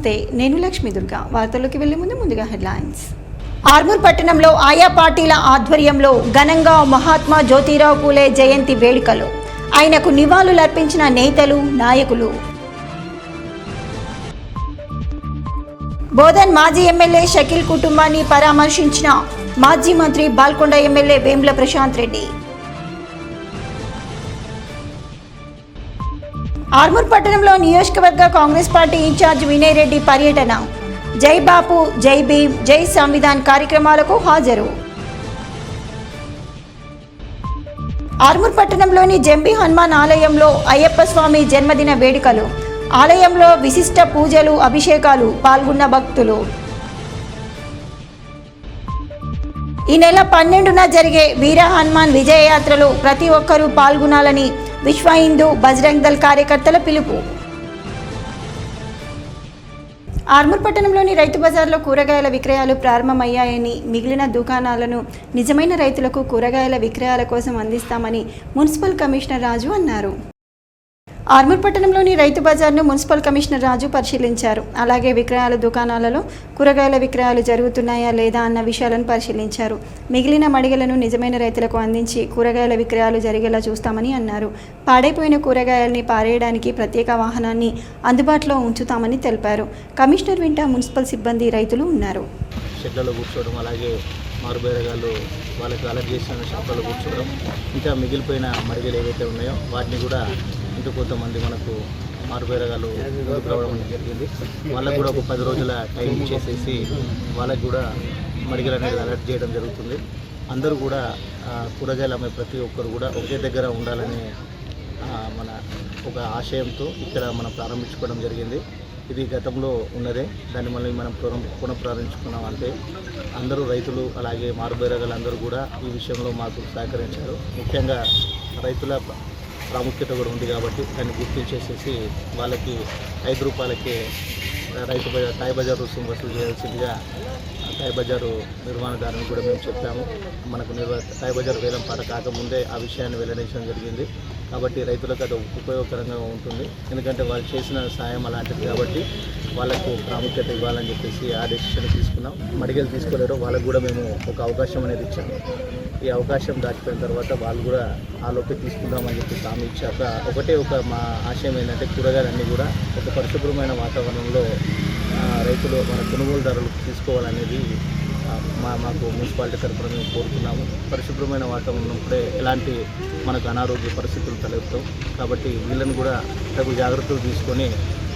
నమస్తే, నేను లక్ష్మీ దుర్గా. వార్తల్లోకి వెళ్లే ముందుగా హెడ్లైన్స్. ఆర్మూర్ పట్టణంలో ఆయా పార్టీల ఆధ్వర్యంలో ఘనంగా మహాత్మా జ్యోతిరావు పూలే జయంతి వేడుకలు. ఆయనకు నివాళులర్పించిన నేతలు, నాయకులు. బోధన్ మాజీ ఎమ్మెల్యే షకీల్ కుటుంబాన్ని పరామర్శించిన మాజీ మంత్రి బాల్కొండ ఎమ్మెల్యే వేముల ప్రశాంత్ రెడ్డి. ఆర్మూర్ పట్టణంలో నియోజకవర్గ కాంగ్రెస్ పార్టీ ఇన్ఛార్జ్ వినయ్ రెడ్డి పర్యటన. జై బాపు, జై భీమ్, జై సంవిధాన్ కార్యక్రమాలకు హాజరు. ఆర్మూర్ పట్టణంలోని జంబి హనుమాన్ ఆలయంలో అయ్యప్ప స్వామి జన్మదిన వేడుకలు. ఆలయంలో విశిష్ట పూజలు, అభిషేకాలు. పాల్గొన్న భక్తులు. ఈ నెల 12న జరిగే వీర హనుమాన్ విజయయాత్రలో ప్రతి ఒక్కరూ పాల్గొనాలని విశ్వ హిందూ బజరంగ్ దళ్ కార్యకర్తల పిలుపు. ఆర్మూర్ పట్టణంలోని రైతు బజార్లో కూరగాయల విక్రయాలు ప్రారంభమయ్యాయని, మిగిలిన దుకాణాలను నిజమైన రైతులకు కూరగాయల విక్రయాల కోసం అందిస్తామని మున్సిపల్ కమిషనర్ రాజు అన్నారు. ఆర్మూర్ పట్టణంలోని రైతు బజార్ను మున్సిపల్ కమిషనర్ రాజు పరిశీలించారు. అలాగే విక్రయాల దుకాణాలలో కూరగాయల విక్రయాలు జరుగుతున్నాయా లేదా అన్న విషయాలను పరిశీలించారు. మిగిలిన మడిగలను నిజమైన రైతులకు అందించి కూరగాయల విక్రయాలు జరిగేలా చూస్తామని అన్నారు. పాడైపోయిన కూరగాయల్ని పారేయడానికి ప్రత్యేక వాహనాన్ని అందుబాటులో ఉంచుతామని తెలిపారు. కమిషనర్ వెంట మున్సిపల్ సిబ్బంది, రైతులు ఉన్నారు. మారుబేరగాళ్ళు వాళ్ళకి అలర్ట్ చేసిన షాపులలో కూర్చోవడం, ఇంకా మిగిలిపోయిన మరిగలు ఏవైతే ఉన్నాయో వాటిని కూడా ఇంకా కొంతమంది మనకు మారుబేరగాళ్ళు రావడం జరిగింది. వాళ్ళకు కూడా ఒక 10 రోజుల టైం ఇచ్చేసేసి వాళ్ళకు కూడా మరిగలు అనేది అలర్ట్ చేయడం జరుగుతుంది. అందరూ కూడా కూరగాయలు అమ్మే ప్రతి ఒక్కరు కూడా ఒకే దగ్గర ఉండాలనే మన ఒక ఆశయంతో ఇక్కడ మనం ప్రారంభించుకోవడం జరిగింది. ఇది గతంలో ఉన్నదే, దాన్ని మళ్ళీ మనం పునఃప్రారంభించుకున్నాం. అంటే అందరూ రైతులు అలాగే మారుబేరగాళ్ళు అందరూ కూడా ఈ విషయంలో మాకు సహకరించారు. ముఖ్యంగా రైతుల ప్రాముఖ్యత కూడా ఉంది కాబట్టి దాన్ని గుర్తించేసేసి వాళ్ళకి 5 రూపాయలకే రైతు బజార్ టాయ్ బజార్ రుసుము వసూలు చేయాల్సిందిగా టాయ్ బజారు నిర్మాణదారుని కూడా మేము చెప్పాము. మనకు టాయ్ బజార్ వేలం పాట కాకముందే ఆ విషయాన్ని వెల్లడించడం జరిగింది. కాబట్టి రైతులకు అది ఉపయోగకరంగా ఉంటుంది. ఎందుకంటే వాళ్ళు చేసిన సాయం అలాంటిది కాబట్టి వాళ్ళకు ప్రాముఖ్యత ఇవ్వాలని చెప్పేసి ఆ డెసిషన్ తీసుకున్నాం. మడిగలు తీసుకోలేరు, వాళ్ళకు కూడా మేము ఒక అవకాశం అనేది ఇచ్చాము. ఈ అవకాశం దాటిపోయిన తర్వాత వాళ్ళు కూడా ఆలోపే తీసుకుందామని చెప్పి హామీ ఇచ్చాక ఒక మా ఆశయం ఏంటంటే కూరగాయలన్నీ కూడా ఒక పరిశుభ్రమైన వాతావరణంలో రైతులు మన కొనుగోలుదారులు తీసుకోవాలనేది మాకు మున్సిపాలిటీ తరఫున మేము కోరుతున్నాము. పరిశుభ్రమైన వాతావరణం కూడా ఎలాంటి మనకు అనారోగ్య పరిస్థితులు తలెత్తావు కాబట్టి వీళ్ళని కూడా తగు జాగ్రత్తలు తీసుకొని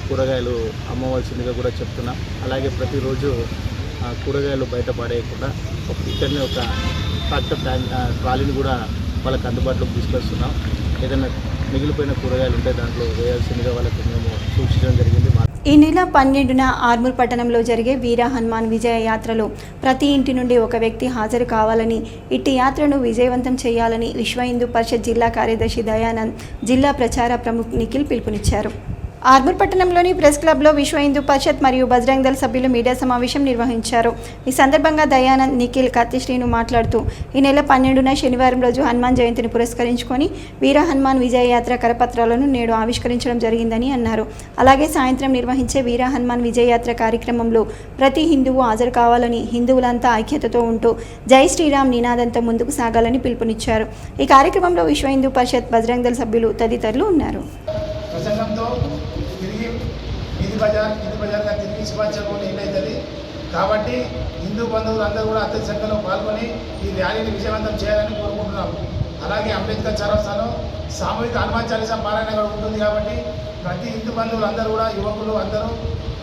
కూరగాయలు అమ్మవలసిందిగా కూడా చెప్తున్నాం. అలాగే ప్రతిరోజు కూరగాయలు బయట పడేయకుండా ఇక్కడనే ఒక ట్రాక్టర్ ట్రాలీని కూడా వాళ్ళకి అందుబాటులోకి తీసుకొస్తున్నాం. ఏదైనా మిగిలిపోయిన కూరగాయలు ఉంటే దాంట్లో వేయాల్సిందిగా వాళ్ళకి మేము సూచించడం జరిగింది. ఈ నెల 12న ఆర్మూర్ పట్టణంలో జరిగే వీర హనుమాన్ విజయ యాత్రలో ప్రతి ఇంటి నుండి ఒక వ్యక్తి హాజరు కావాలని, ఇట్టి యాత్రను విజయవంతం చేయాలని విశ్వ హిందూ పరిషత్ జిల్లా కార్యదర్శి దయానంద్, జిల్లా ప్రచార ప్రముఖ్ నిఖిల్ పిలుపునిచ్చారు. ఆర్మూర్ పట్టణంలోని ప్రెస్ క్లబ్లో విశ్వ హిందూ పరిషత్ మరియు బజరంగ్ దళ్ సభ్యులు మీడియా సమావేశం నిర్వహించారు. ఈ సందర్భంగా దయానంద్, నిఖిల్, కత్తి శ్రీను మాట్లాడుతూ ఈ నెల 12న శనివారం రోజు హనుమాన్ జయంతిని పురస్కరించుకొని వీర హనుమాన్ విజయయాత్ర కరపత్రాలను నేడు ఆవిష్కరించడం జరిగిందని అన్నారు. అలాగే సాయంత్రం నిర్వహించే వీర హనుమాన్ విజయయాత్ర కార్యక్రమంలో ప్రతి హిందువు హాజరు కావాలని, హిందువులంతా ఐక్యతతో ఉంటూ జై శ్రీరామ్ నినాదంతో ముందుకు సాగాలని పిలుపునిచ్చారు. ఈ కార్యక్రమంలో విశ్వ హిందూ పరిషత్, బజరంగ్ దళ్ సభ్యులు తదితరులు ఉన్నారు. బజార్గా తిరిగి శివాచలం అవుతుంది కాబట్టి హిందూ బంధువులు అందరూ కూడా అత్యధిక సంఖ్యలో పాల్గొని ఈ ర్యాలీని విజయవంతం చేయాలని కోరుకుంటున్నాం. అలాగే అంబేద్కర్ చౌరస్తాలో సామూహిక హనుమాన్ చాలీసా పారాయణ కూడా ఉంటుంది కాబట్టి ప్రతి హిందూ బంధువులు అందరూ కూడా, యువకులు అందరూ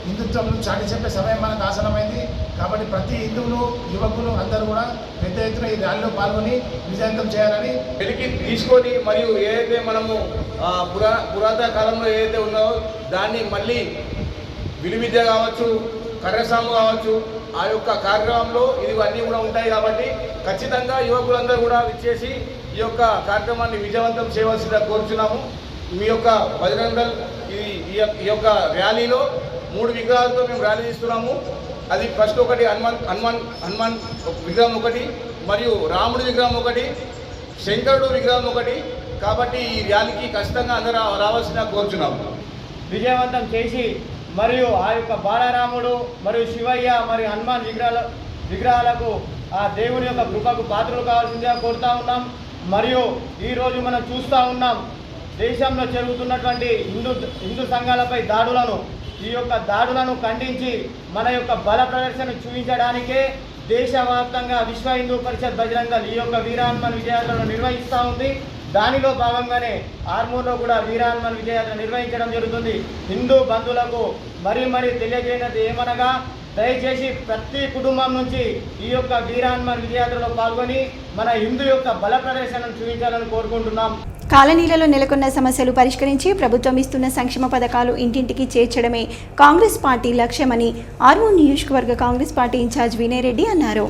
హిందుత్వం చాటి చెప్పే సమయం మనకు ఆసనమైంది. కాబట్టి ప్రతి హిందువులు, యువకులు అందరూ కూడా పెద్ద ఎత్తున ఈ ర్యాలీలో పాల్గొని విజయవంతం చేయాలని వెలికి తీసుకొని, మరియు ఏదైతే మనము పురాతన కాలంలో ఏదైతే ఉన్నాయో దాన్ని మళ్ళీ విలువిద్య కావచ్చు, కర్రసాము కావచ్చు, ఆ యొక్క కార్యక్రమంలో ఇవన్నీ కూడా ఉంటాయి. కాబట్టి ఖచ్చితంగా యువకులందరూ కూడా విచ్చేసి ఈ యొక్క కార్యక్రమాన్ని విజయవంతం చేయవలసిందిగా కోరుచున్నాము. మీ యొక్క బజరంగ్ దళ్ ఈ యొక్క ర్యాలీలో 3 విగ్రహాలతో మేము ర్యాలీ తీస్తున్నాము. అది ఫస్ట్ ఒకటి హనుమాన్ విగ్రహం ఒకటి, మరియు రాముడి విగ్రహం ఒకటి, శంకరుడు విగ్రహం ఒకటి. కాబట్టి ఈ ర్యాలీకి ఖచ్చితంగా అందరూ రావాల్సిన కోరుచున్నాము. విజయవంతం చేసి మరియు ఆ యొక్క బాలరాముడు మరియు శివయ్య మరియు హనుమాన్ విగ్రహాలకు ఆ దేవుని యొక్క కృపకు పాత్రలు కావాల్సిందిగా కోరుతా ఉన్నాం. మరియు ఈరోజు మనం చూస్తూ ఉన్నాం దేశంలో జరుగుతున్నటువంటి హిందూ సంఘాలపై దాడులను, ఈ యొక్క దాడులను ఖండించి మన యొక్క బల ప్రదర్శన చూపించడానికే దేశవ్యాప్తంగా విశ్వ హిందూ పరిషత్ బజరంగ దళ్ ఈ యొక్క వీర హనుమాన్ విజయయాత్రను నిర్వహిస్తూ ఉంది. దానిలో భాగంగానే ఆర్మూర్లో కూడా వీర హనుమాన్ విజయయాత్ర నిర్వహించడం జరుగుతుంది. హిందూ బంధువులకు మరీ తెలియజేయనది ఏమనగా దయచేసి ప్రతి కుటుంబం నుంచి ఈ యొక్క వీర హనుమాన్ విజయయాత్రలో పాల్గొని మన హిందూ యొక్క బల ప్రదర్శనను చూపించాలని కోరుకుంటున్నాం. కాలనీలలో నెలకొన్న సమస్యలు పరిష్కరించి ప్రభుత్వం ఇస్తున్న సంక్షేమ పథకాలు ఇంటింటికి చేర్చడమే కాంగ్రెస్ పార్టీ లక్ష్యమని ఆర్మూర్ నియోజకవర్గ కాంగ్రెస్ పార్టీ ఇన్ఛార్జ్ వినయ్ రెడ్డి అన్నారు.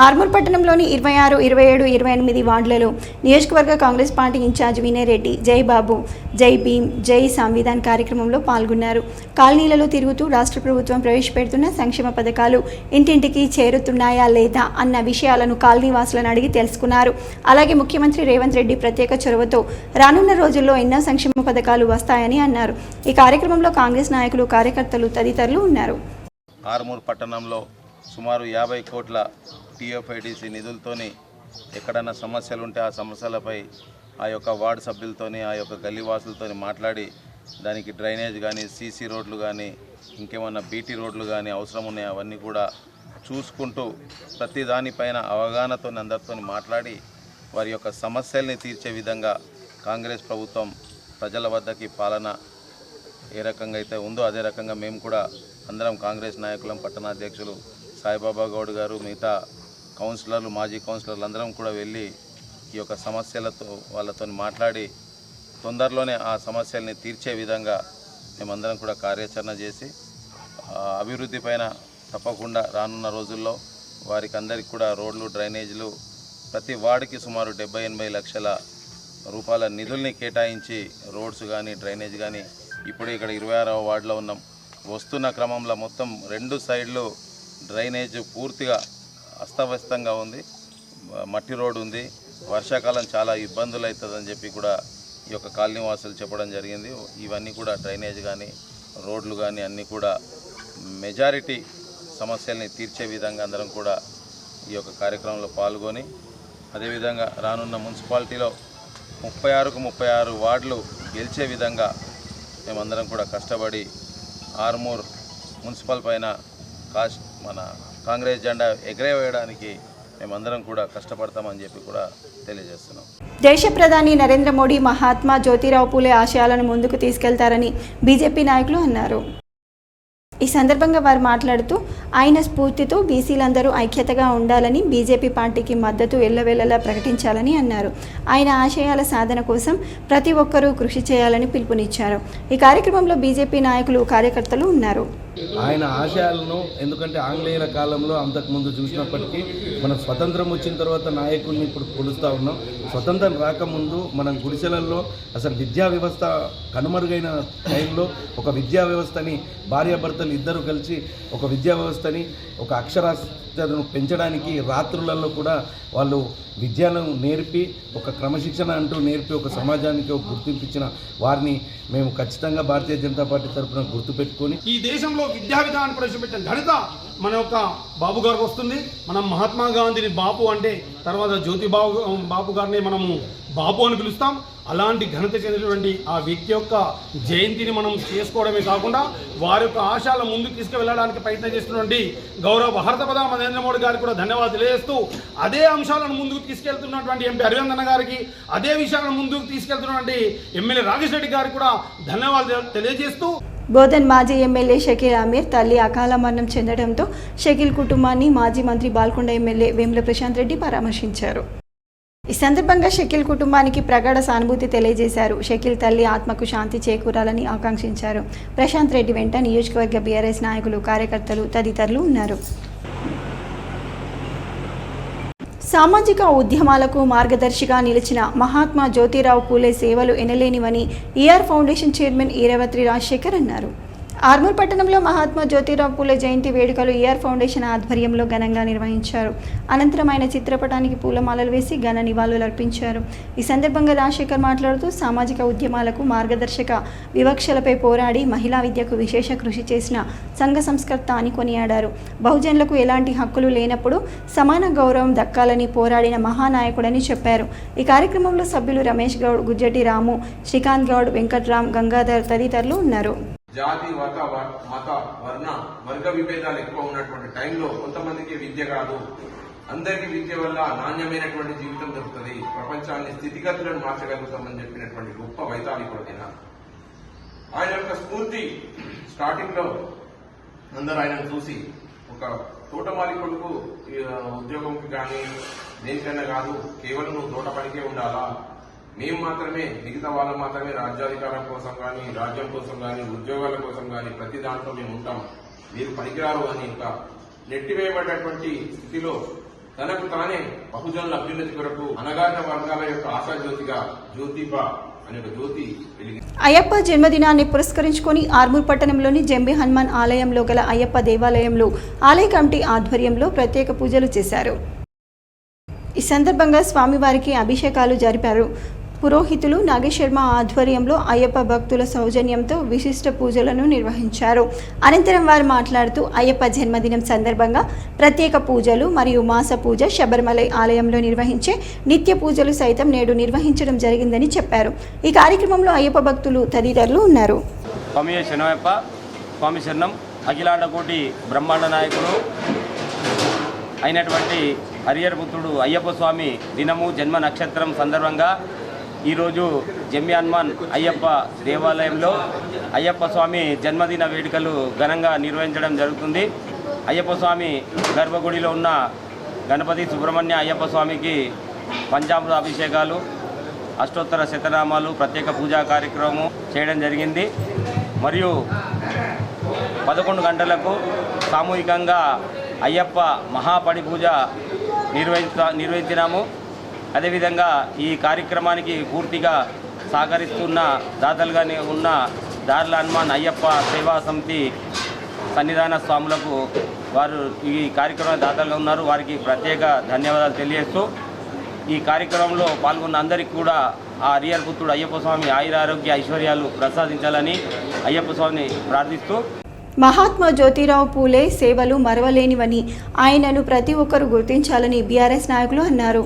ఆర్మూర్ పట్టణంలోని 26, 27, 28 వార్డులలో నియోజకవర్గ కాంగ్రెస్ పార్టీ ఇన్ఛార్జ్ వినయ్ రెడ్డి జై బాబు, జై భీమ్, జై సంవిధాన్ కార్యక్రమంలో పాల్గొన్నారు. కాలనీలలో తిరుగుతూ రాష్ట్ర ప్రభుత్వం ప్రవేశపెడుతున్న సంక్షేమ పథకాలు ఇంటింటికి చేరుతున్నాయా లేదా అన్న విషయాలను కాలనీవాసులను అడిగి తెలుసుకున్నారు. అలాగే ముఖ్యమంత్రి రేవంత్ రెడ్డి ప్రత్యేక చొరవతో రానున్న రోజుల్లో ఎన్నో సంక్షేమ పథకాలు వస్తాయని అన్నారు. ఈ కార్యక్రమంలో కాంగ్రెస్ నాయకులు, కార్యకర్తలు తదితరులు ఉన్నారు. ఆర్మూర్ పట్టణంలో సుమారు 50 కోట్ల టీఎఫ్ఐడిసి నిధులతోని ఎక్కడైనా సమస్యలు ఉంటే ఆ సమస్యలపై ఆ యొక్క వార్డు సభ్యులతోని, ఆ యొక్క గల్లీవాసులతోని మాట్లాడి దానికి డ్రైనేజ్ కానీ, సీసీ రోడ్లు కానీ, ఇంకేమన్నా బీటీ రోడ్లు కానీ అవసరం ఉన్నాయి అవన్నీ కూడా చూసుకుంటూ ప్రతి దానిపైన అవగాహనతో అందరితో మాట్లాడి వారి యొక్క సమస్యల్ని తీర్చే విధంగా కాంగ్రెస్ ప్రభుత్వం ప్రజల వద్దకి పాలన ఏ రకంగా అయితే ఉందో అదే రకంగా మేము కూడా అందరం కాంగ్రెస్ నాయకులం, పట్టణాధ్యక్షులు సాయిబాబా గౌడ్ గారు, మిగతా కౌన్సిలర్లు, మాజీ కౌన్సిలర్లు అందరం కూడా వెళ్ళి ఈ యొక్క సమస్యలతో వాళ్ళతో మాట్లాడి తొందరలోనే ఆ సమస్యల్ని తీర్చే విధంగా మేమందరం కూడా కార్యాచరణ చేసి అభివృద్ధి పైన తప్పకుండా రానున్న రోజుల్లో వారికి అందరికీ కూడా రోడ్లు, డ్రైనేజీలు ప్రతి వార్డుకి సుమారు 70-80 లక్షల రూపాయల నిధుల్ని కేటాయించి రోడ్స్ కానీ, డ్రైనేజ్ కానీ ఇప్పుడు ఇక్కడ 26వ వార్డులో ఉన్నాం. వస్తున్న క్రమంలో మొత్తం 2 సైడ్లు డ్రైనేజ్ పూర్తిగా అస్తవ్యస్తంగా ఉంది, మట్టి రోడ్డు ఉంది. వర్షాకాలం చాలా ఇబ్బందులు అవుతుందని చెప్పి కూడా ఈ యొక్క కాలనీవాసులు చెప్పడం జరిగింది. ఇవన్నీ కూడా డ్రైనేజ్ కానీ, రోడ్లు కానీ అన్నీ కూడా మెజారిటీ సమస్యల్ని తీర్చే విధంగా అందరం కూడా ఈ యొక్క కార్యక్రమంలో పాల్గొని అదేవిధంగా రానున్న మున్సిపాలిటీలో 36కు 36 వార్డులు గెలిచే విధంగా మేమందరం కూడా కష్టపడి ఆర్మూర్ మున్సిపల్ పైన మన కాంగ్రెస్ జెండా ఎగరవేయడానికి మేమందరం కూడా కష్టపడతామని చెప్పి కూడా తెలియజేస్తున్నాం. దేశ ప్రధాని నరేంద్ర మోడీ మహాత్మా జ్యోతిరావు పూలే ఆశయాలను ముందుకు తీసుకెళ్తారని బీజేపీ నాయకులు అన్నారు. ఈ సందర్భంగా వారు మాట్లాడుతూ ఆయన స్ఫూర్తితో బీసీలందరూ ఐక్యతగా ఉండాలని, బీజేపీ పార్టీకి మద్దతు ఎల్లవేళలా ప్రకటించాలని అన్నారు. ఆయన ఆశయాల సాధన కోసం ప్రతి ఒక్కరూ కృషి చేయాలని పిలుపునిచ్చారు. ఈ కార్యక్రమంలో బీజేపీ నాయకులు, కార్యకర్తలు ఉన్నారు. ఆయన ఆశయాలను, ఎందుకంటే ఆంగ్లేయుల కాలంలో అంతకుముందు చూసినప్పటికీ మనం స్వతంత్రం వచ్చిన తర్వాత నాయకుల్ని ఇప్పుడు కొలుస్తూ ఉన్నాం. స్వతంత్రం రాకముందు మనం గుడిసెలల్లో అసలు విద్యా వ్యవస్థ కనుమరుగైన టైంలో ఒక విద్యా వ్యవస్థని భార్యాభర్తలు ఇద్దరు కలిసి ఒక విద్యా వ్యవస్థని, ఒక అక్షరాస్యతను పెంచడానికి రాత్రులలో కూడా వాళ్ళు విద్యను నేర్పి ఒక క్రమశిక్షణ అంటూ నేర్పి ఒక సమాజానికి ఒక గుర్తింపించిన వారిని మేము ఖచ్చితంగా భారతీయ జనతా పార్టీ తరఫున గుర్తుపెట్టుకొని ఈ దేశంలో విద్యా విధానాన్ని ప్రవేశపెట్టిన ఘనత మన యొక్క బాబు గారికి వస్తుంది. మనం మహాత్మా గాంధీని బాపు అంటే తర్వాత బాపు గారిని మనము బాపు అని పిలుస్తాం. అలాంటి ఘనత చెందినటువంటి ఆ వ్యక్తి యొక్క జయంతిని మనం చేసుకోవడమే కాకుండా వారి యొక్క ఆశయాల ముందుకు తీసుకువెళ్ళడానికి ప్రయత్నం చేస్తున్నటువంటి గౌరవ భారత ప్రధాని నరేంద్ర మోడీ గారికి కూడా ధన్యవాదాలు తెలియజేస్తూ, అదే అంశాలను ముందుకు తీసుకెళ్తున్నటువంటి ఎంపీ అరవింద్ గారికి, అదే విషయాలను ముందుకు తీసుకెళ్తున్నటువంటి ఎమ్మెల్యే రాకేష్ రెడ్డి గారికి కూడా ధన్యవాదాలు తెలియజేస్తూ, బోధన్ మాజీ ఎమ్మెల్యే షకీల్ అమీర్ తల్లి అకాల మరణం చెందడంతో షకీల్ కుటుంబాన్ని మాజీ మంత్రి బాల్కొండ ఎమ్మెల్యే వేముల ప్రశాంత్ రెడ్డి పరామర్శించారు. ఈ సందర్భంగా షకీల్ కుటుంబానికి ప్రగాఢ సానుభూతి తెలియజేశారు. షకీల్ తల్లి ఆత్మకు శాంతి చేకూరాలని ఆకాంక్షించారు. ప్రశాంత్ రెడ్డి వెంట నియోజకవర్గ బీఆర్ఎస్ నాయకులు, కార్యకర్తలు తదితరులు ఉన్నారు. సామాజిక ఉద్యమాలకు మార్గదర్శిగా నిలిచిన మహాత్మా జ్యోతిరావు పూలే సేవలు ఎనలేనివని ER foundation chairman Eeravatri Rajasekhar అన్నారు. ఆర్మూర్ పట్టణంలో మహాత్మా జ్యోతిరావు పూలే జయంతి వేడుకలు ఈఆర్ ఫౌండేషన్ ఆధ్వర్యంలో ఘనంగా నిర్వహించారు. అనంతరం ఆయన చిత్రపటానికి పూలమాలలు వేసి ఘన నివాళులర్పించారు. ఈ సందర్భంగా రాజశేఖర్ మాట్లాడుతూ సామాజిక ఉద్యమాలకు మార్గదర్శక వివక్షలపై పోరాడి మహిళా విద్యకు విశేష కృషి చేసిన సంఘ సంస్కర్త అని కొనియాడారు. బహుజనులకు ఎలాంటి హక్కులు లేనప్పుడు సమాన గౌరవం దక్కాలని పోరాడిన మహానాయకుడని చెప్పారు. ఈ కార్యక్రమంలో సభ్యులు రమేష్ గౌడ్, గుజ్జటి రాము, శ్రీకాంత్ గౌడ్, వెంకట్రామ్, గంగాధర్ తదితరులు ఉన్నారు. జాతి మత వర్గ విభేదాలు ఎక్కువ ఉన్నటువంటి టైంలో కొంతమందికి విద్య కాదు, అందరికీ విద్య వల్ల నాణ్యమైనటువంటి జీవితం దొరుకుతుంది, ప్రపంచాన్ని స్థితిగతులను మార్చగలుగుతామని చెప్పినటువంటి గొప్ప వైతాళికుడు ఆయన యొక్క స్ఫూర్తి. స్టార్టింగ్ లో అందరూ ఆయనను చూసి ఒక తోటమాలి కొడుకు ఉద్యోగంకి కానీ దేనికైనా కాదు, కేవలం నువ్వు తోట పనికే ఉండాలా, మేము మాత్రమే మిగతా వాళ్ళు మాత్రమే రాజ్యాధికారం కోసం కానీ రాజ్యం కోసం కానీ ఉద్యోగాల కోసం కానీ ప్రతి దాంట్లో మేము ఉంటాం, మీరు పనికిరారు అని ఇంకా నెట్టివేయబడ్డటువంటి స్థితిలో తనకు తానే బహుజనుల అభ్యున్నతి కొరకు అనగారిన వర్గాల యొక్క ఆశాజ్యోతిగా జ్యోతిబా అనే ఒక జ్యోతి వెలిగి. అయ్యప్ప జన్మదినాన్ని పురస్కరించుకొని ఆర్మూర్ పట్టణంలోని జంబి హనుమాన్ ఆలయంలో గల అయ్యప్ప దేవాలయంలో ఆలయ కమిటీ ఆధ్వర్యంలో ప్రత్యేక పూజలు చేశారు. ఈ సందర్భంగా స్వామివారికి అభిషేకాలు జరిపారు. పురోహితులు నాగేశర్మ ఆధ్వర్యంలో అయ్యప్ప భక్తుల సౌజన్యంతో విశిష్ట పూజలను నిర్వహించారు. అనంతరం వారు మాట్లాడుతూ అయ్యప్ప జన్మదినం సందర్భంగా ప్రత్యేక పూజలు మరియు మాస పూజ శబరిమలై ఆలయంలో నిర్వహించే నిత్య పూజలు సైతం నేడు నిర్వహించడం జరిగిందని చెప్పారు. ఈ కార్యక్రమంలో అయ్యప్ప భక్తులు తదితరులు ఉన్నారు. స్వామి శరణమయ్యప్ప, స్వామి శరణం. అఖిలాండ కోటి బ్రహ్మాండ నాయకుడు అయినటువంటి హరిహర పుత్రుడు అయ్యప్ప స్వామి దినము జన్మ నక్షత్రం సందర్భంగా ఈరోజు జంబి హనుమాన్ అయ్యప్ప దేవాలయంలో అయ్యప్ప స్వామి జన్మదిన వేడుకలు ఘనంగా నిర్వహించడం జరుగుతుంది. అయ్యప్ప స్వామి గర్భగుడిలో ఉన్న గణపతి సుబ్రహ్మణ్య అయ్యప్ప స్వామికి పంచామృత అభిషేకాలు, అష్టోత్తర శతనామాలు, ప్రత్యేక పూజా కార్యక్రమం చేయడం జరిగింది. మరియు 11 గంటలకు సామూహికంగా అయ్యప్ప మహాపడి పూజ నిర్వహించినాము. అదేవిధంగా ఈ కార్యక్రమానికి పూర్తిగా సహకరిస్తున్న దాతలుగానే ఉన్న దార్ల హనుమాన్ అయ్యప్ప సేవా సమితి సన్నిధాన స్వాములకు వారు ఈ కార్యక్రమ దాతలుగా ఉన్నారు, వారికి ప్రత్యేక ధన్యవాదాలు తెలియజేస్తూ ఈ కార్యక్రమంలో పాల్గొన్న అందరికీ కూడా ఆ హరిహర పుత్రుడు అయ్యప్ప స్వామి ఆయురారోగ్య ఐశ్వర్యాలు ప్రసాదించాలని అయ్యప్ప స్వామిని ప్రార్థిస్తూ మహాత్మా జ్యోతిరావు పూలే సేవలు మరవలేనివని ఆయనను ప్రతి ఒక్కరూ గుర్తించాలని బీఆర్ఎస్ నాయకులు అన్నారు.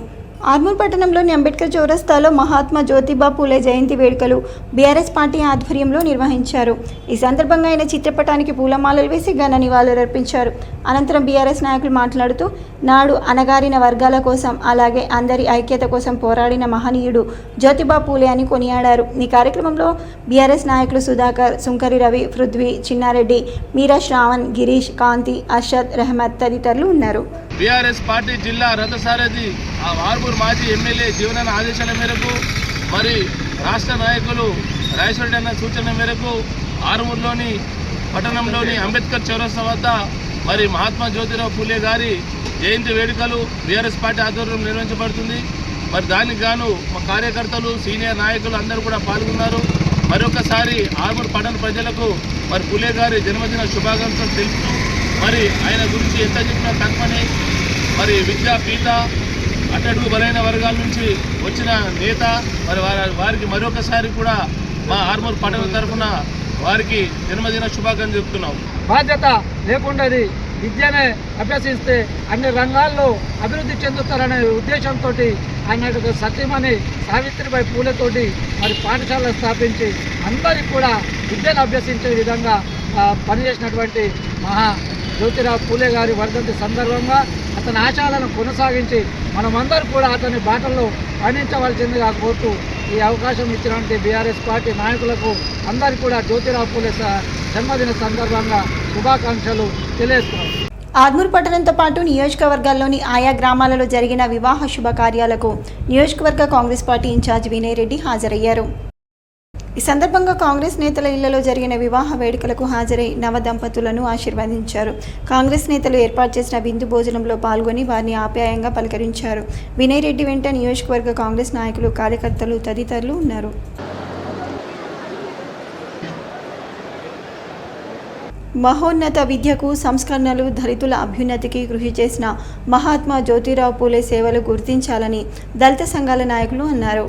ఆర్మూర్ పట్టణంలోని అంబేద్కర్ చౌరస్తాలో మహాత్మా జ్యోతిబా పూలే జయంతి వేడుకలు బీఆర్ఎస్ పార్టీ ఆధ్వర్యంలో నిర్వహించారు. ఈ సందర్భంగా ఆయన చిత్రపటానికి పూలమాలలు వేసి ఘన నివాళులర్పించారు. అనంతరం బీఆర్ఎస్ నాయకులు మాట్లాడుతూ నాడు అణగారిన వర్గాల కోసం అలాగే అందరి ఐక్యత కోసం పోరాడిన మహనీయుడు జ్యోతిబా పూలే అని కొనియాడారు. ఈ కార్యక్రమంలో బీఆర్ఎస్ నాయకులు సుధాకర్, సుంకరి రవి, పృథ్వీ, చిన్నారెడ్డి, మీరా శ్రావణ్, గిరీష్, కాంతి, అర్షద్, రెహమత్ తదితరులు ఉన్నారు. బీఆర్ఎస్ పార్టీ జిల్లా రథసారథి ఆర్మూర్ మాజీ ఎమ్మెల్యే జీవనాన ఆదేశాల మేరకు మరి రాష్ట్ర నాయకులు రాజేశ్వరరెడ్డి అన్న సూచన మేరకు ఆర్మూర్లోని పట్టణంలోని అంబేద్కర్ చౌరస్తా వద్ద మరి మహాత్మా జ్యోతిరావు పూలే గారి జయంతి వేడుకలు బీఆర్ఎస్ పార్టీ ఆధ్వర్యంలో నిర్వహించబడుతుంది. మరి దానికి గాను మా కార్యకర్తలు, సీనియర్ నాయకులు అందరూ కూడా పాల్గొన్నారు. మరొకసారి ఆర్మూర్ పట్టణ ప్రజలకు మరి పూలే గారి జన్మదిన శుభాకాంక్షలు తెలుపుతూ మరి ఆయన గురించి ఎంత చెప్పినా తక్కువనే. మరి విద్యాపీఠ అట్టడుగు బలైన వర్గాల నుంచి వచ్చిన నేత, మరి వారికి మరొకసారి కూడా మా ఆర్మూర్ పట్టణ తరఫున వారికి జన్మదిన శుభాకాంక్షలు చెప్తున్నాం. బాధ్యత లేకుండా విద్యనే అభ్యసిస్తే అన్ని రంగాల్లో అభివృద్ధి చెందుతారనే ఉద్దేశంతో ఆయన సత్యమని సావిత్రిబాయి పూలతోటి మరి పాఠశాలలు స్థాపించి అందరికీ కూడా విద్యను అభ్యసించే విధంగా పనిచేసినటువంటి మహా జ్యోతిరావు పూలే గారి వర్ధంతి సందర్భంగా అతని ఆశయాలను కొనసాగించి మనమందరూ కూడా అతని బాటల్లో పయనించవలసిందిగా కోరుతూ ఈ అవకాశం ఇచ్చినటువంటి బీఆర్ఎస్ పార్టీ నాయకులకు అందరికీ కూడా జ్యోతిరావు పూలే జన్మదిన సందర్భంగా శుభాకాంక్షలు తెలియజేస్తున్నాం. ఆర్మూర్ పట్టణంతో పాటు నియోజకవర్గాల్లోని ఆయా గ్రామాలలో జరిగిన వివాహ శుభకార్యాలకు నియోజకవర్గ కాంగ్రెస్ పార్టీ ఇన్ఛార్జ్ వినయ్ రెడ్డి హాజరయ్యారు. ఈ సందర్భంగా కాంగ్రెస్ నేతల ఇళ్లలో జరిగిన వివాహ వేడుకలకు హాజరై నవ దంపతులను ఆశీర్వదించారు. కాంగ్రెస్ నేతలు ఏర్పాటు చేసిన విందు భోజనంలో పాల్గొని వారిని ఆప్యాయంగా పలకరించారు. వినయ్ రెడ్డి వెంట నియోజకవర్గ కాంగ్రెస్ నాయకులు, కార్యకర్తలు తదితరులు ఉన్నారు. మహోన్నత విద్యకు సంస్కరణలు దళితుల అభ్యున్నతికి కృషి చేసిన మహాత్మా జ్యోతిరావు పూలే సేవలు గుర్తించాలని దళిత సంఘాల నాయకులు అన్నారు.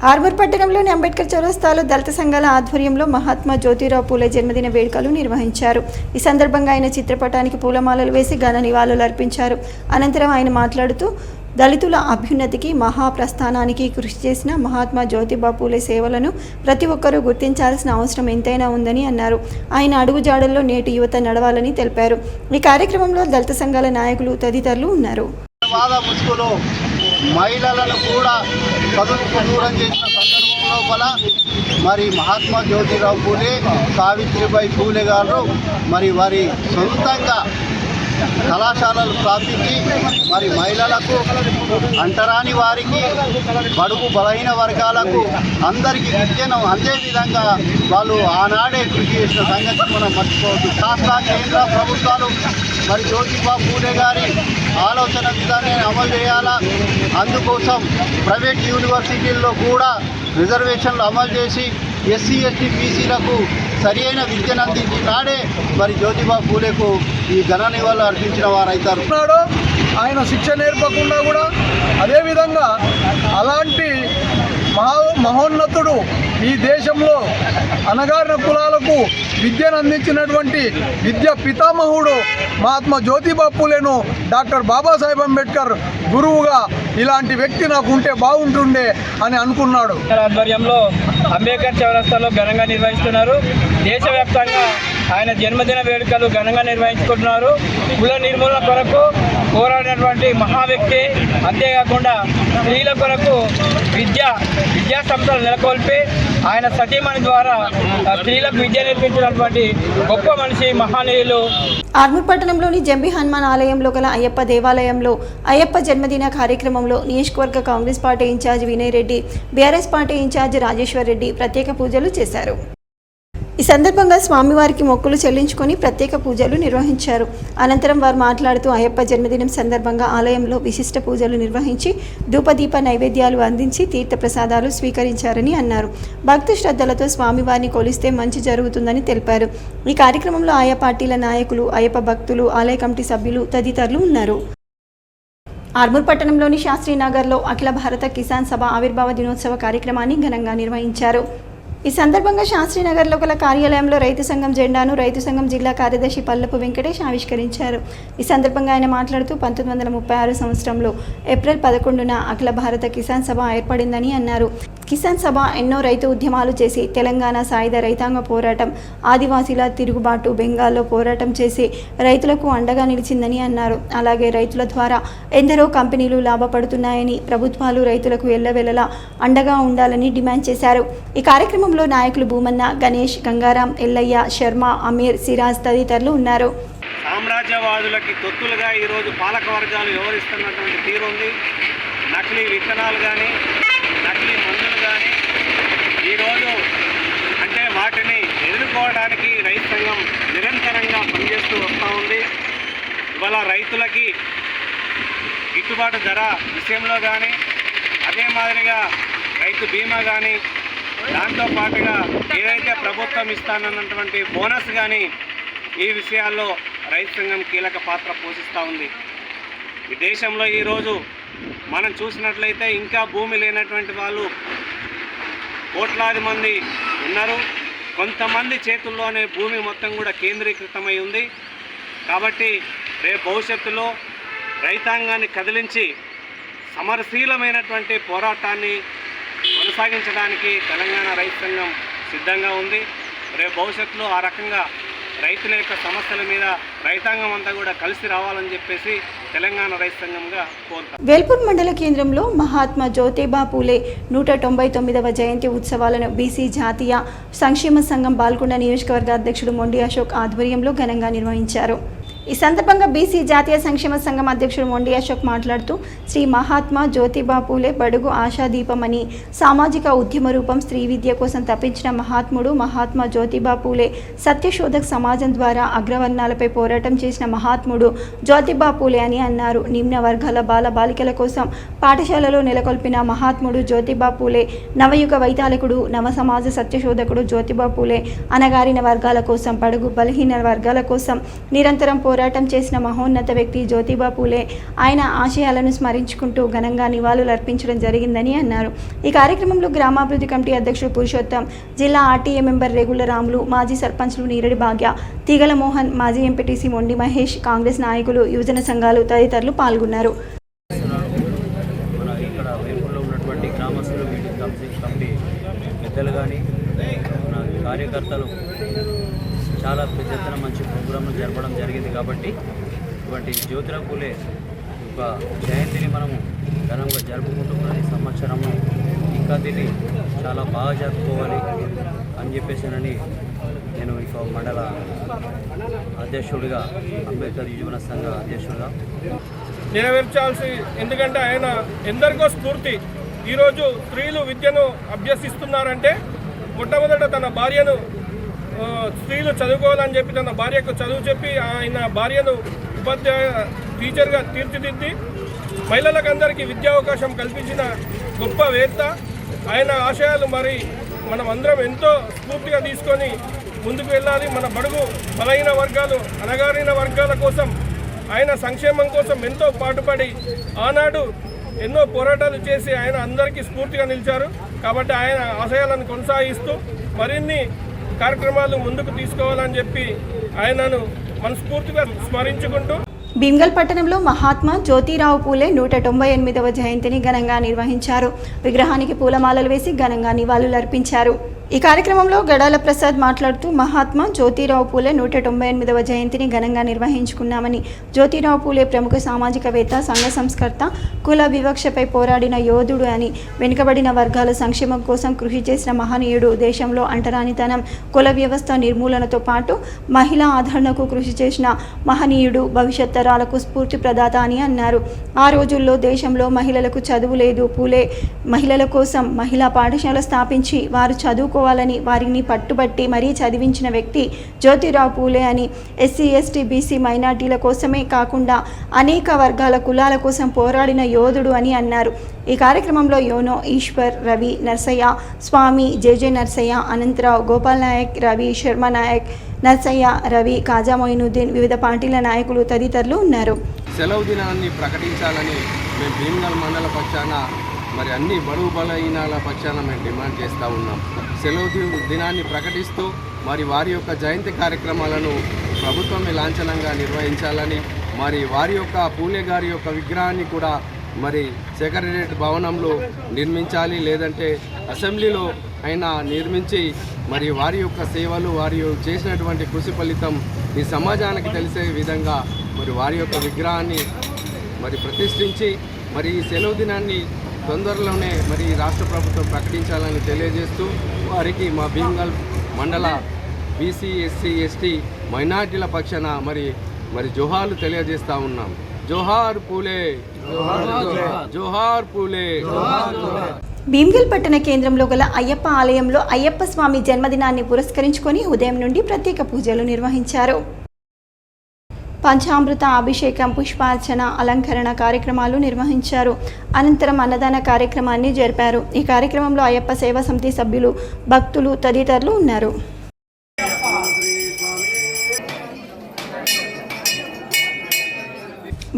ఆర్మూర్ పట్టణంలోని అంబేద్కర్ చౌరస్తాలో దళిత సంఘాల ఆధ్వర్యంలో మహాత్మా జ్యోతిరావు పూలే జన్మదిన వేడుకలు నిర్వహించారు. ఈ సందర్భంగా ఆయన చిత్రపటానికి పూలమాలలు వేసి ఘన నివాళులు అర్పించారు. అనంతరం ఆయన మాట్లాడుతూ దళితుల అభ్యున్నతికి మహాప్రస్థానానికి కృషి చేసిన మహాత్మా జ్యోతిబా పూలే సేవలను ప్రతి ఒక్కరూ గుర్తించాల్సిన అవసరం ఎంతైనా ఉందని అన్నారు. ఆయన అడుగుజాడల్లో నేటి యువత నడవాలని తెలిపారు. ఈ కార్యక్రమంలో దళిత సంఘాల నాయకులు తదితరులు ఉన్నారు. మహిళలను కూడా చదువుకు దూరం చేసిన సందర్భం లోపల మరి మహాత్మా జ్యోతిరావు పూలే, సావిత్రిబాయి పూలే గారు మరి వారి సొంతంగా కళాశాలలు స్థాపించి మరి మహిళలకు, అంటరాని వారికి, బడుగు బలహీన వర్గాలకు అందరికీ విద్యను అందే విధంగా వాళ్ళు ఆనాడే కృషి చేసిన సంగతి మనం మర్చిపోవద్దు. రాష్ట్ర కేంద్ర ప్రభుత్వాలు మరి జ్యోతిబా పూలే గారి ఆలోచన విధానాన్ని అమలు చేయాలా. అందుకోసం ప్రైవేట్ యూనివర్సిటీల్లో కూడా రిజర్వేషన్లు అమలు చేసి ఎస్సీ ఎస్టీ బీసీలకు సరి అయిన విద్యను అందించినాడే మరి జ్యోతిబా పూలేకు ఈ ఘన నివాళులు అర్పించిన వారైతారు. ఆయన శిక్ష నేర్పకుండా కూడా అదేవిధంగా అలాంటి మహోన్నతుడు ఈ దేశంలో అణగారిన కులాలకు విద్యను అందించినటువంటి విద్యా పితామహుడు మహాత్మా జ్యోతిబా పూలేను డాక్టర్ బాబాసాహెబ్ అంబేద్కర్ గురువుగా ఇలాంటి వ్యక్తి నాకు ఉంటే బాగుంటుండే అని అనుకున్నాడు. ఆధ్వర్యంలో అంబేద్కర్ చౌరస్తాలో ఘనంగా నిర్వహిస్తున్నారు. దేశవ్యాప్తంగా ఆయన జన్మదిన వేడుకలు ఘనంగా నిర్వహించుకుంటున్నారు. కుల నిర్మూలన కొరకు పోరాడినటువంటి మహా వ్యక్తి. అంతేకాకుండా స్త్రీల కొరకు విద్యా సంస్థలు నెలకొల్పి ఆయన సతీమణి ద్వారా స్త్రీలకు విద్య నేర్పించినటువంటి గొప్ప మనిషి, మహానీయులు. ఆర్మూర్ పట్టణంలోని జంబి హనుమాన్ ఆలయంలో గల అయ్యప్ప దేవాలయంలో అయ్యప్ప జన్మదిన కార్యక్రమంలో నియోజకవర్గ Congress party in charge Vinay Reddy, BRS party in charge Rajeshwar Reddy ప్రత్యేక పూజలు చేశారు. ఈ సందర్భంగా స్వామివారికి మొక్కులు చెల్లించుకొని ప్రత్యేక పూజలు నిర్వహించారు. అనంతరం వారు మాట్లాడుతూ అయ్యప్ప జన్మదినం సందర్భంగా ఆలయంలో విశిష్ట పూజలు నిర్వహించి ధూపదీప నైవేద్యాలు అందించి తీర్థప్రసాదాలు స్వీకరించారని అన్నారు. భక్తి శ్రద్ధలతో స్వామివారిని కొలిస్తే మంచి జరుగుతుందని తెలిపారు. ఈ కార్యక్రమంలో ఆయా పార్టీల నాయకులు, అయ్యప్ప భక్తులు, ఆలయ కమిటీ సభ్యులు తదితరులు ఉన్నారు. ఆర్మూర్ పట్టణంలోని శాస్త్రీనగర్లో అఖిల భారత కిసాన్ సభ ఆవిర్భావ దినోత్సవ కార్యక్రమాన్ని ఘనంగా నిర్వహించారు. ఈ సందర్భంగా శాస్త్రీనగర్లో గల కార్యాలయంలో రైతు సంఘం జెండాను రైతు సంఘం జిల్లా కార్యదర్శి పల్లపు వెంకటేష్ ఆవిష్కరించారు. ఈ సందర్భంగా ఆయన మాట్లాడుతూ 1936 సంవత్సరంలో ఏప్రిల్ 11న అఖిల భారత కిసాన్ సభ ఏర్పడిందని అన్నారు. కిసాన్ సభ ఎన్నో రైతు ఉద్యమాలు చేసి తెలంగాణ సాయుధ రైతాంగ పోరాటం, ఆదివాసీల తిరుగుబాటు, బెంగాల్లో పోరాటం చేసి రైతులకు అండగా నిలిచిందని అన్నారు. అలాగే రైతుల ద్వారా ఎందరో కంపెనీలు లాభపడుతున్నాయని, ప్రభుత్వాలు రైతులకు ఎల్లవెల్లలా అండగా ఉండాలని డిమాండ్ చేశారు. ఈ కార్యక్రమంలో నాయకులు భూమన్న, గణేష్, గంగారాం, ఎల్లయ్య, శర్మ, అమీర్, సిరాజ్ తదితరులు ఉన్నారు. సామ్రాజ్యవాదులకి తొత్తులుగా ఈరోజు పాలక వర్గాలు వ్యవహరిస్తున్నటువంటి తీరుంది. నకిలీ విత్తనాలు కానీ, నకిలీ మందులు కానీ ఈరోజు అంటే వాటిని ఎదుర్కోవడానికి రైతు సంఘం నిరంతరంగా పనిచేస్తూ వస్తూ ఉంది. ఇవాళ రైతులకి గిట్టుబాటు ధర విషయంలో కానీ, అదే మాదిరిగా రైతు బీమా కానీ, దాంతోపాటుగా ఏదైతే ప్రభుత్వం ఇస్తానన్నటువంటి బోనస్ కానీ, ఈ విషయాల్లో రైతు సంఘం కీలక పాత్ర పోషిస్తూ ఉంది. ఈ దేశంలో ఈరోజు మనం చూసినట్లయితే ఇంకా భూమి లేనటువంటి వాళ్ళు కోట్లాది మంది ఉన్నారు. కొంతమంది చేతుల్లోనే భూమి మొత్తం కూడా కేంద్రీకృతమై ఉంది. కాబట్టి రేపు భవిష్యత్తులో రైతాంగాన్ని కదిలించి సమరశీలమైనటువంటి పోరాటాన్ని కొనసాగించడానికి తెలంగాణ రైతు సంఘం సిద్ధంగా ఉంది. రేపు భవిష్యత్తులో ఆ రకంగా రైతుల యొక్క సమస్యల మీద రైతాంగం అంతా కూడా కలిసి రావాలని చెప్పేసి తెలంగాణ రైతు సంఘంగా కోరుతాం. వేల్పూర్ మండల కేంద్రంలో మహాత్మా జ్యోతిబా పూలే 199వ జయంతి ఉత్సవాలను బీసీ జాతీయ సంక్షేమ సంఘం బాల్కొండ నియోజకవర్గ అధ్యక్షుడు మొండి అశోక్ ఆధ్వర్యంలో ఘనంగా నిర్వహించారు. ఈ సందర్భంగా బీసీ జాతీయ సంక్షేమ సంఘం అధ్యక్షుడు మొండి అశోక్ మాట్లాడుతూ శ్రీ మహాత్మా జ్యోతిబా పూలే బడుగు ఆశాదీపమని సామాజిక ఉద్యమ రూపం స్త్రీ విద్య కోసం తప్పించిన మహాత్ముడు మహాత్మా జ్యోతిబా పూలే సత్యశోధక్ సమాజం ద్వారా అగ్రవర్ణాలపై పోరాటం చేసిన మహాత్ముడు జ్యోతిబా పూలే అని అన్నారు. నిమ్న వర్గాల బాలబాలికల కోసం పాఠశాలలో నెలకొల్పిన మహాత్ముడు జ్యోతిబా పూలే నవయుగ వైతాళికుడు నవ సమాజ సత్యశోధకుడు జ్యోతిబా పూలే అనగారిన వర్గాల కోసం బడుగు బలహీన వర్గాల కోసం నిరంతరం పోరాటం చేసిన మహోన్నత వ్యక్తి జ్యోతిబా పూలే. ఆయన ఆశయాలను స్మరించుకుంటూ ఘనంగా నివాళులు అర్పించడం జరిగిందని అన్నారు. ఈ కార్యక్రమంలో గ్రామాభివృద్ధి కమిటీ అధ్యక్షుడు పురుషోత్తం, జిల్లా ఆర్టీఏ మెంబర్ రేగుల రాములు, మాజీ సర్పంచ్లు నీరడి భాగ్య, తీగల మోహన్, మాజీ ఎంపీటీసీ మొండి మహేష్, కాంగ్రెస్ నాయకులు, యువజన సంఘాలు తదితరులు పాల్గొన్నారు. ఇక్కడ వేపుల్లో ఉన్నటువంటి గ్రామస్తులు కమిటీ పెద్దలు కానీ మన కార్యకర్తలు చాలా పెద్ద ఎత్తున మంచి ప్రోగ్రాంలు జరపడం జరిగింది. కాబట్టి ఇటువంటి జ్యోతిరావు పూలే ఒక జయంతిని మనము ఘనంగా జరుపుకుంటూ ప్రతి సంవత్సరము ఇంకా దీన్ని చాలా బాగా జరుపుకోవాలి అని చెప్పేసానని నేను ఇక మండల అధ్యక్షుడిగా అంబేద్కర్ యువజన సంఘ అధ్యక్షుడిగా నెరవేర్చాల్సి, ఎందుకంటే ఆయన ఎందరికో స్ఫూర్తి. ఈరోజు స్త్రీలు విద్యను అభ్యసిస్తున్నారంటే మొట్టమొదట తన భార్యను స్త్రీలు చదువుకోవాలని చెప్పి తన భార్యకు చదువు చెప్పి ఆయన భార్యను ఉపాధ్యాయ టీచర్గా తీర్చిదిద్ది మహిళలకు అందరికీ విద్యా అవకాశం కల్పించిన గొప్ప వేత్త. ఆయన ఆశయాలు మరి మనం అందరం ఎంతో స్ఫూర్తిగా తీసుకొని ముందుకు వెళ్ళాలి. మన బడుగు బలహీన వర్గాలు అణగారిన వర్గాల కోసం ఆయన సంక్షేమం కోసం ఎంతో పాటుపడి ఆనాడు ఎన్నో పోరాటాలు చేసి ఆయన అందరికీ స్ఫూర్తిగా నిలిచారు. కాబట్టి ఆయన ఆశయాలను కొనసాగిస్తూ మరిన్ని కార్యక్రమాలు ముందుకు తీసుకోవాలని చెప్పి ఆయనను మనస్ఫూర్తిగా స్మరించుకుంటూ భీమ్గల్ పట్టణంలో మహాత్మా జ్యోతిరావు పూలే 198వ జయంతిని ఘనంగా నిర్వహించారు. విగ్రహానికి పూలమాలలు వేసి ఘనంగా నివాళులర్పించారు. ఈ కార్యక్రమంలో గడాల ప్రసాద్ మాట్లాడుతూ మహాత్మా జ్యోతిరావు పూలే 198వ జయంతిని ఘనంగా నిర్వహించుకున్నామని, జ్యోతిరావు పూలే ప్రముఖ సామాజికవేత్త, సంఘ సంస్కర్త, కుల వివక్షపై పోరాడిన యోధుడు అని, వెనుకబడిన వర్గాల సంక్షేమం కోసం కృషి చేసిన మహనీయుడు, దేశంలో అంటరానితనం, కుల వ్యవస్థ నిర్మూలనతో పాటు మహిళా ఆదరణకు కృషి చేసిన మహనీయుడు, భవిష్యత్ తరాలకు స్ఫూర్తి ప్రదాత అని అన్నారు. ఆ రోజుల్లో దేశంలో మహిళలకు చదువు లేదు. పూలే మహిళల కోసం మహిళా పాఠశాల స్థాపించి వారు చదువుకోవాలని వారిని పట్టుబట్టి మరీ చదివించిన వ్యక్తి జ్యోతిరావు పూలే అని, ఎస్సీ ఎస్టీ బీసీ మైనార్టీల కోసమే కాకుండా అనేక వర్గాల కులాల కోసం పోరాడిన యోధుడు అని అన్నారు. ఈ కార్యక్రమంలో యోనో, ఈశ్వర్, రవి, నర్సయ్య, స్వామి, జేజే నర్సయ్య, అనంతరావు, గోపాల్ నాయక్, రవి, శర్మ నాయక్, నర్సయ్య, రవి, కాజా మొయినుద్దీన్, వివిధ పార్టీల నాయకులు తదితరులు ఉన్నారు. సెలవు దినాన్ని ప్రకటించాలని మేము భీమ్గల్ మండల పక్షాన మరి అన్ని బడుగు బలహీనాల పక్షాన మేము డిమాండ్ చేస్తూ ఉన్నాం. సెలవు దినాన్ని ప్రకటిస్తూ మరి వారి యొక్క జయంతి కార్యక్రమాలను ప్రభుత్వమే లాంఛనంగా నిర్వహించాలని, మరి వారి యొక్క పూలే గారి యొక్క విగ్రహాన్ని కూడా మరి సెక్రటేరియట్ భవనంలో నిర్మించాలి, లేదంటే అసెంబ్లీలో అయినా నిర్మించి మరి వారి యొక్క సేవలు, వారి చేసినటువంటి కృషి ఫలితం ఈ సమాజానికి తెలిసే విధంగా మరి వారి యొక్క విగ్రహాన్ని మరి ప్రతిష్ఠించి మరి ఈ సెలవు దినాన్ని తొందరలోనే మరి రాష్ట్ర ప్రభుత్వం ప్రకటించాలని తెలియజేస్తూ వారికి మా భీమ్గల్ మండల బీసీ ఎస్సీ ఎస్టీ మైనార్టీల పక్షాన మరి జోహార్లు తెలియజేస్తూ ఉన్నాం. జోహార్ పూలే, జోహార్ పూలే. భీమ్గల్ పట్టణ కేంద్రంలో గల అయ్యప్ప ఆలయంలో అయ్యప్ప స్వామి జన్మదినాన్ని పురస్కరించుకొని ఉదయం నుండి ప్రత్యేక పూజలు నిర్వహించారు. పంచామృత అభిషేకం, పుష్పార్చన, అలంకరణ కార్యక్రమాలు నిర్వహించారు. అనంతరం అన్నదాన కార్యక్రమాన్ని జరిపారు. ఈ కార్యక్రమంలో అయ్యప్ప సేవా సమితి సభ్యులు, భక్తులు తదితరులు ఉన్నారు.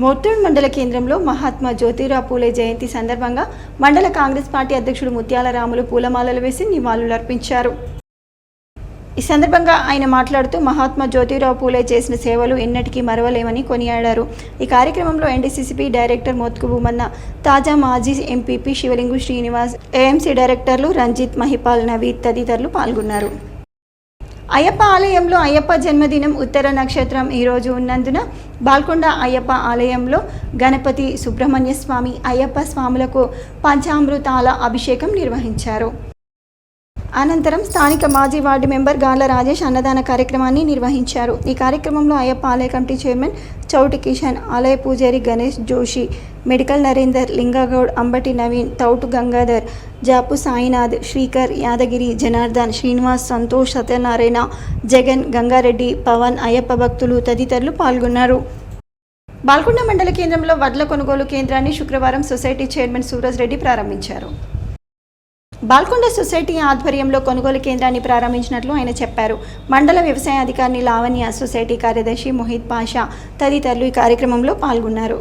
మోర్తూడ్ మండల కేంద్రంలో మహాత్మా జ్యోతిరావు పూలే జయంతి సందర్భంగా మండల కాంగ్రెస్ పార్టీ అధ్యక్షుడు ముత్యాల రాములు పూలమాలలు వేసి నివాళులర్పించారు. ఈ సందర్భంగా ఆయన మాట్లాడుతూ మహాత్మా జ్యోతిరావు పూలే చేసిన సేవలు ఎన్నటికీ మరవలేమని కొనియాడారు. ఈ కార్యక్రమంలో ఎన్డీసీసీపీ డైరెక్టర్ మోత్కు భూమన్న, తాజా మాజీ ఎంపీపీ శివలింగు శ్రీనివాస్, ఏఎంసీ డైరెక్టర్లు రంజిత్, మహిపాల్, నవీద్ తదితరులు పాల్గొన్నారు. అయ్యప్ప ఆలయంలో అయ్యప్ప జన్మదినం ఉత్తర నక్షత్రం ఈరోజు ఉన్నందున బాల్కొండ అయ్యప్ప ఆలయంలో గణపతి, సుబ్రహ్మణ్య స్వామి, అయ్యప్ప స్వాములకు పంచామృతాల అభిషేకం నిర్వహించారు. అనంతరం స్థానిక మాజీ వార్డు మెంబర్ గార్ల రాజేష్ అన్నదాన కార్యక్రమాన్ని నిర్వహించారు. ఈ కార్యక్రమంలో అయ్యప్ప ఆలయ కమిటీ చైర్మన్ చౌటి కిషన్, ఆలయ పూజారి గణేష్ జోషి, మెడికల్ నరేందర్, లింగగౌడ్, అంబటి నవీన్, తౌటు గంగాధర్, జాపు సాయినాథ్, శ్రీకర్, యాదగిరి, జనార్దన్, శ్రీనివాస్, సంతోష్, సత్యనారాయణ, జగన్, గంగారెడ్డి, పవన్, అయ్యప్ప భక్తులు తదితరులు పాల్గొన్నారు. బాల్కొండ మండల కేంద్రంలో వడ్ల కొనుగోలు కేంద్రాన్ని శుక్రవారం సొసైటీ చైర్మన్ సూరజ్ రెడ్డి ప్రారంభించారు. బాల్కొండ సొసైటీ ఆధ్వర్యంలో కొనుగోలు కేంద్రాన్ని ప్రారంభించినట్లు ఆయన చెప్పారు. మండల వ్యవసాయ అధికారిని లావణ్య, సొసైటీ కార్యదర్శి మొహిత్ పాషా తదితరులు ఈ కార్యక్రమంలో పాల్గొన్నారు.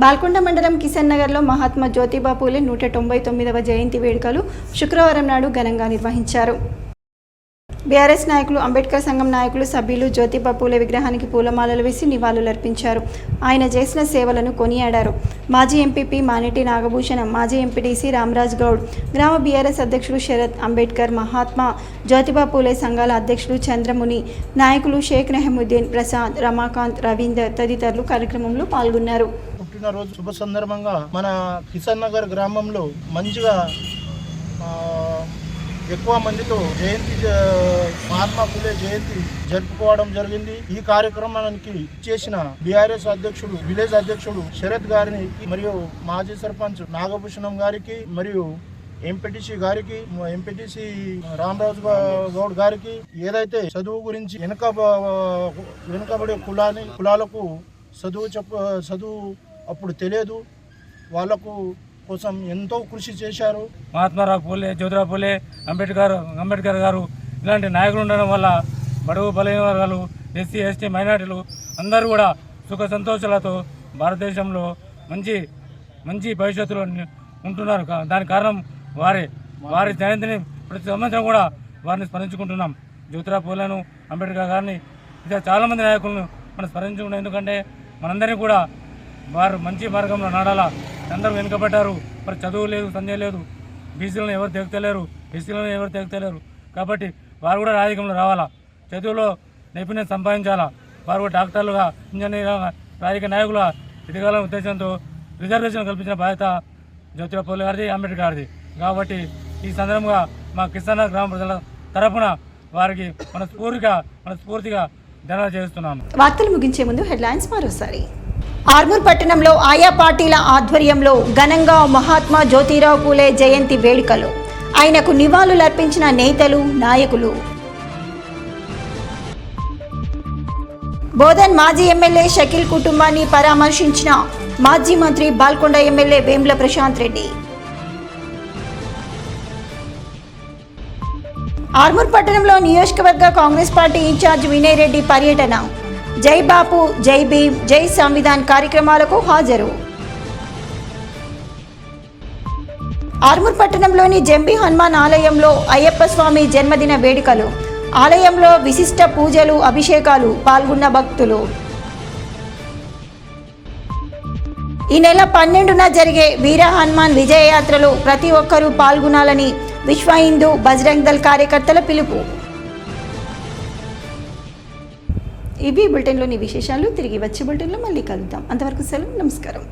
బాల్కొండ మండలం కిషన్ నగర్లో మహాత్మా జ్యోతిబా పూలే 199వ జయంతి వేడుకలు శుక్రవారం నాడు ఘనంగా నిర్వహించారు. బీఆర్ఎస్ నాయకులు, అంబేద్కర్ సంఘం నాయకులు, సభ్యులు జ్యోతిబా పూలే విగ్రహానికి పూలమాలలు వేసి నివాళులర్పించారు. ఆయన చేసిన సేవలను కొనియాడారు. మాజీ ఎంపీపీ మానేటి నాగభూషణం, మాజీ ఎంపీటీసీ రామరాజ్ గౌడ్, గ్రామ బీఆర్ఎస్ అధ్యక్షుడు శరత్, అంబేద్కర్, మహాత్మా జ్యోతిబా పూలే సంఘాల అధ్యక్షుడు చంద్రముని, నాయకులు షేక్ నెహముద్దీన్, ప్రసాద్, రమాకాంత్, రవీందర్ తదితరులు కార్యక్రమంలో పాల్గొన్నారు. పుట్టినరోజు శుభ సందర్భంగా మన కిషన్ నగర్ గ్రామంలో మంచిగా ఎక్కువ మందితో జయంతి మహాత్మా ఫులే జయంతి జరుపుకోవడం జరిగింది. ఈ కార్యక్రమానికి చేసిన బీఆర్ఎస్ అధ్యక్షుడు, విలేజ్ అధ్యక్షుడు శరత్ గారిని, మరియు మాజీ సర్పంచ్ నాగభూషణం గారికి, మరియు ఎంపీటీసీ గారికి, ఎంపీటీసీ రామరాజు గౌడ్ గారికి, ఏదైతే చదువు గురించి వెనుకబడే కులాలకు చదువు అప్పుడు తెలియదు, వాళ్లకు కోసం ఎంతో కృషి చేశారు. మహాత్మారావు పూలే, జ్యోతిరావు పూలే, అంబేద్కర్ గారు ఇలాంటి నాయకులు ఉండడం వల్ల బడుగు బలైన వర్గాలు, ఎస్సీ ఎస్టీ మైనార్టీలు అందరూ కూడా సుఖ సంతోషాలతో భారతదేశంలో మంచి భవిష్యత్తులో ఉంటున్నారు. దానికి కారణం వారి జయంతిని ప్రతి సంవత్సరం కూడా వారిని స్మరించుకుంటున్నాం. జ్యోతిరావు పూలేను, అంబేద్కర్ గారిని, ఇక చాలామంది నాయకులను మనం స్మరించుకున్నాం. ఎందుకంటే మనందరినీ కూడా వారు మంచి మార్గంలో నడాలా. అందరూ వెనుకబడ్డారు, మరి చదువు లేదు, సందేహం లేదు, బీసీలను ఎవరు తెగతలేరు, ఎస్సీలను ఎవరు తెగతలేరు. కాబట్టి వారు కూడా రాజకీయంలో రావాలా, చదువులో నైపుణ్యం సంపాదించాలా, వారు కూడా డాక్టర్లుగా, ఇంజనీర్గా, రాజకీయ నాయకులుగా ఎదగాలనే ఉద్దేశంతో రిజర్వేషన్ కల్పించిన బాధ్యత జ్యోతిరావు పూలే గారిది, అంబేద్కర్ గారిది. కాబట్టి ఈ సందర్భంగా మా కిసాన్ గ్రామ ప్రజల తరఫున వారికి మనస్ఫూర్తిగా ధన్యవాదాలు చేస్తున్నాము. వార్తలు ముగించే ముందు హెడ్లైన్స్ మరోసారి. ఆర్మూర్ పట్టణంలో ఆయా పార్టీల ఆధ్వర్యంలో ఘనంగా మహాత్మా జ్యోతిరావు పూలే జయంతి వేడుకలు. ఆయనకు నివాళులర్పించిన నేతలు, నాయకులు. బోధన్ మాజీ ఎమ్మెల్యే షకీల్ కుటుంబాన్ని పరామర్శించిన మాజీ మంత్రి బాల్కొండ ఎమ్మెల్యే వేముల ప్రశాంత్ రెడ్డి. ఆర్మూర్ పట్టణంలో నియోజకవర్గ కాంగ్రెస్ పార్టీ ఇన్ఛార్జ్ వినయ్ రెడ్డి పర్యటన. జై బాపు, జై భీమ్, జై సంవిధాన్ కార్యక్రమాలకు హాజరు. ఆర్మూర్ పట్టణంలోని జంబి హనుమాన్ ఆలయంలో అయ్యప్ప స్వామి జన్మదిన వేడుకలు. ఆలయంలో విశిష్ట పూజలు, అభిషేకాలు. పాల్గొన్న భక్తులు. ఈ నెల 12న జరిగే వీర హనుమాన్ విజయయాత్రలో ప్రతి ఒక్కరూ పాల్గొనాలని విశ్వ హిందూ బజరంగ్ దళ్ కార్యకర్తల పిలుపు. ఇవి బులెటిన్లోని విశేషాలు. తిరిగి వచ్చే బులెటిన్లో మళ్ళీ కలుద్దాం. అంతవరకు సెలవు, నమస్కారం.